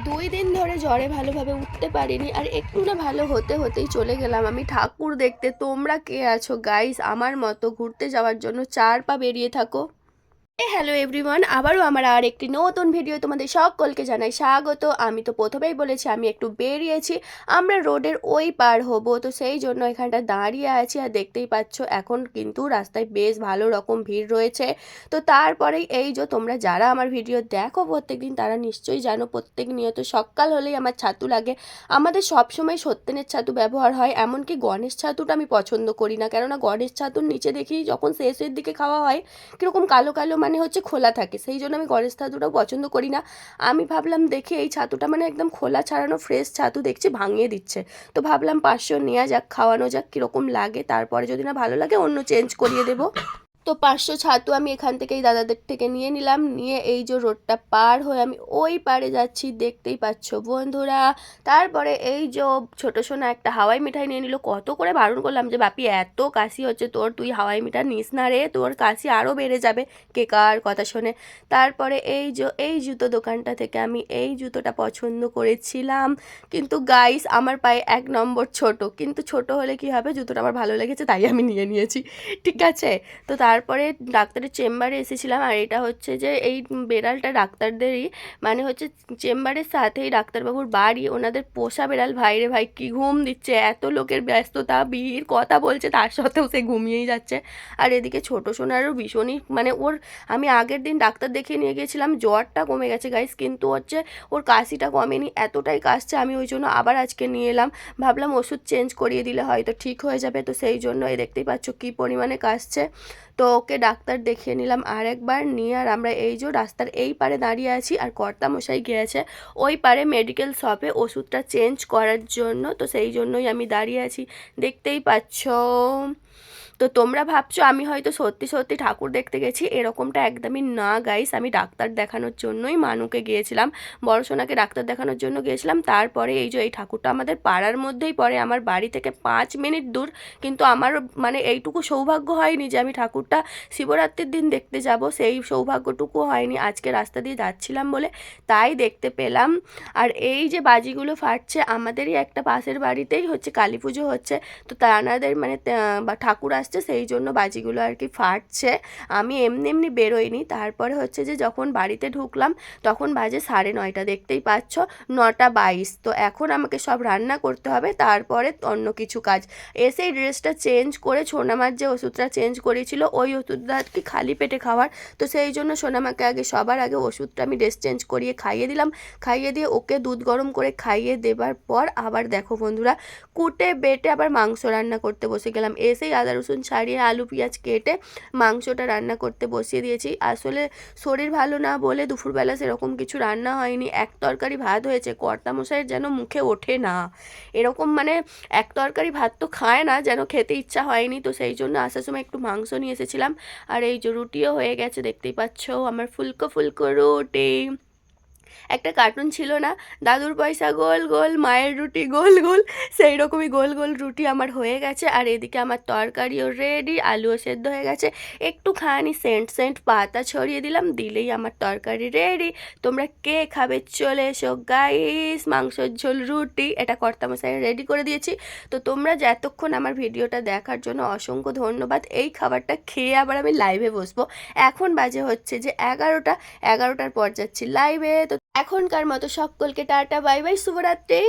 2 দিন ধরে জ্বরে ভালোভাবে উঠতে পারিনি, আর একটু না ভালো হতে হতেই চলে গেলাম আমি ঠাকুর দেখতে। তোমরা কে আছো গাইস আমার মতো ঘুরতে যাওয়ার জন্য 4 পা বেরিয়ে থাকো? হ্যালো এভরিওয়ান, আবারও আমার আর একটি নতুন ভিডিও তোমাদের সকলকে জানাই স্বাগত। আমি তো প্রথমেই বলেছি আমি একটু বেরিয়েছি, আমরা রোডের ওই পার হব, তো সেই জন্য এখানটা দাঁড়িয়ে আছি। আর দেখতেই পাচ্ছ এখন কিন্তু রাস্তায় বেশ ভালো রকম ভিড় রয়েছে। তো তারপরেই এই যে তোমরা যারা আমার ভিডিও দেখো প্রত্যেকদিন তারা নিশ্চয়ই জানো প্রত্যেক নিয়ত সকাল হলেই আমার ছাতু লাগে। আমাদের সবসময় সত্যেনের ছাতু ব্যবহার হয়, এমনকি গণেশ ছাতুটা আমি পছন্দ করি না, কেননা গণেশ ছাতুর নিচে দেখি যখন শেষের দিকে খাওয়া হয় কীরকম কালো কালো মানে হচ্ছে খোলা থাকে, সেই জন্য আমি গণেশ ছাতুটাও পছন্দ করি না। আমি ভাবলাম দেখি এই ছাতুটা মানে একদম খোলা ছাড়ানো ফ্রেশ ছাতু দেখছি ভাঙিয়ে দিচ্ছে, তো ভাবলাম 500 নেওয়া যাক, খাওয়ানো যাক কীরকম লাগে, তারপরে যদি না ভালো লাগে অন্য চেঞ্জ করিয়ে দেবো। তো 500 ছাতু আমি এখান থেকেই দাদাদের থেকে নিয়ে নিলাম, নিয়ে এই যে রোডটা পার হয়ে আমি ওই পারে যাচ্ছি, দেখতেই পাচ্ছ বন্ধুরা। তারপরে এই যে ছোট সোনা একটা হাওয়াই মিঠাই নিয়ে নিল, কত করে বারণ করলাম যে বাপি এত কাশি হচ্ছে তোর, তুই হাওয়াই মিঠাই নিস না রে, তোর কাশি আরও বেড়ে যাবে। কে কার কথা শোনে। তারপরে এই জুতো দোকানটা থেকে আমি এই জুতোটা পছন্দ করেছিলাম, কিন্তু গাইস আমার পায়ে 1 নম্বর ছোট, কিন্তু ছোট হলে কি হবে, জুতোটা আমার ভালো লেগেছে তাই আমি নিয়ে নিয়েছি, ঠিক আছে। তো তারপরে ডাক্তারের চেম্বারে এসেছিলাম, আর এটা হচ্ছে যে এই বেড়ালটা ডাক্তারদেরই মানে হচ্ছে চেম্বারের সাথেই ডাক্তারবাবুর বাড়ি, ওনাদের পোষা বেড়াল। ভাইরে ভাই কি ঘুম দিচ্ছে, এত লোকের ব্যস্ততা ভিড় কথা বলছে তার সত্ত্বেও সে ঘুমিয়েই যাচ্ছে। আর এদিকে ছোট সোনারও ভীষণই মানে ওর, আমি আগের দিন ডাক্তার দেখিয়ে নিয়ে গিয়েছিলাম, জ্বরটা কমে গেছে গাইস, কিন্তু হচ্ছে ওর কাশিটা কমেনি, এতটাই কাশছে। আমি ওই জন্য আবার আজকে নিয়ে এলাম, ভাবলাম ওষুধ চেঞ্জ করিয়ে দিলে হয়তো ঠিক হয়ে যাবে, তো সেই জন্য এই দেখতেই পাচ্ছ কী পরিমাণে কাশছে। তো ওকে ডাক্তার দেখিয়ে নিলাম আরেকবার নিয়ে, আর আমরা এই যে রাস্তার এই পারে দাঁড়িয়ে আছি, আর কর্তামশাই গিয়েছে ওই পারে মেডিকেল শপে ওষুধটা চেঞ্জ করার জন্য, তো সেই জন্যই আমি দাঁড়িয়ে আছি, দেখতেই পাচ্ছ। তো তোমরা ভাবছো আমি হয়তো সত্যি সত্যি ঠাকুর দেখতে গেছি, এরকমটা একদমই না গাইস। আমি ডাক্তার দেখানোর জন্যই মানুকে গিয়েছিলাম, বড় সোনাকে ডাক্তার দেখানোর জন্য গিয়েছিলাম। তারপরে এই যে এই ঠাকুরটা আমাদের পাড়ার মধ্যেই পড়ে, আমার বাড়ি থেকে 5 মিনিট দূর, কিন্তু আমার মানে এইটুকু সৌভাগ্য হয়নি যে আমি ঠাকুরটা শিবরাত্রির দিন দেখতে যাব, সেই সৌভাগ্যটুকু হয়নি। আজকে রাস্তা দিয়ে যাচ্ছিলাম বলে তাই দেখতে পেলাম। আর এই যে বাজিগুলো ফাটছে, আমাদেরই একটা পাশের বাড়িতেই হচ্ছে কালী পুজো হচ্ছে, তো তানাদের মানে বা ঠাকুর আসছে সেই জন্য বাজিগুলো আর কি ফাটছে। আমি এমনি এমনি বেরোইনি। তারপরে হচ্ছে যে যখন বাড়িতে ঢুকলাম তখন বাজে 9:30, দেখতেই পাচ্ছ 9:22। তো এখন আমাকে সব রান্না করতে হবে, তারপরে অন্য কিছু কাজ। এসেই ড্রেসটা চেঞ্জ করে সোনামার যে ওষুধটা চেঞ্জ করেছিল ওই ওষুধটা আর কি খালি পেটে খাওয়ার, তো সেই জন্য সোনামাকে আগে সবার আগে ওষুধটা আমি ড্রেস চেঞ্জ করিয়ে খাইয়ে দিলাম। খাইয়ে দিয়ে ওকে দুধ গরম করে খাইয়ে দেবার পর আবার দেখো বন্ধুরা কুটে বেটে আবার মাংস রান্না করতে বসে গেলাম। এসেই আদা রসুন ছাড়িয়ে আলু পেঁয়াজ কেটে মাংসটা রান্না করতে বসিয়ে দিয়েছি। আসলে শরীর ভালো না বলে দুপুরবেলা সেরকম কিছু রান্না হয়নি, এক তরকারি ভাত হয়েছে। কর্তামশাইয়ের যেন মুখে ওঠে না এরকম, মানে এক তরকারি ভাত তো খায় না, যেন খেতে ইচ্ছা হয়নি, তো সেই জন্য আসার সময় একটু মাংস নিয়ে এসেছিলাম। আর এই যে রুটিও হয়ে গেছে, দেখতেই পাচ্ছ আমার ফুলকো ফুলকো রুটি। একটা কার্টুন ছিল না, দাদুর পয়সা গোল গোল মায়ের রুটি গোল গোল, সেই রকমই গোল গোল রুটি আমার হয়ে গেছে। আর এদিকে আমার তরকারিও রেডি, আলুও সেদ্ধ হয়ে গেছে, একটুখানি সেন্ট সেন্ট পাতা ছড়িয়ে দিলাম, দিলেই আমার তরকারি রেডি। তোমরা কে খাবে চলে এসো গাইস, মাংসের ঝোল রুটি এটা কর্তামশাই রেডি করে দিয়েছি। তো তোমরা যে এতক্ষণ আমার ভিডিওটা দেখার জন্য অসংখ্য ধন্যবাদ। এই খাবারটা খেয়ে আবার আমি লাইভে বসবো। এখন বাজে হচ্ছে যে 11টা, 11টার পর যাচ্ছি লাইভে। তো এখনকার মতো সকলকে টাটা বাই বাই, শুভরাত্রি।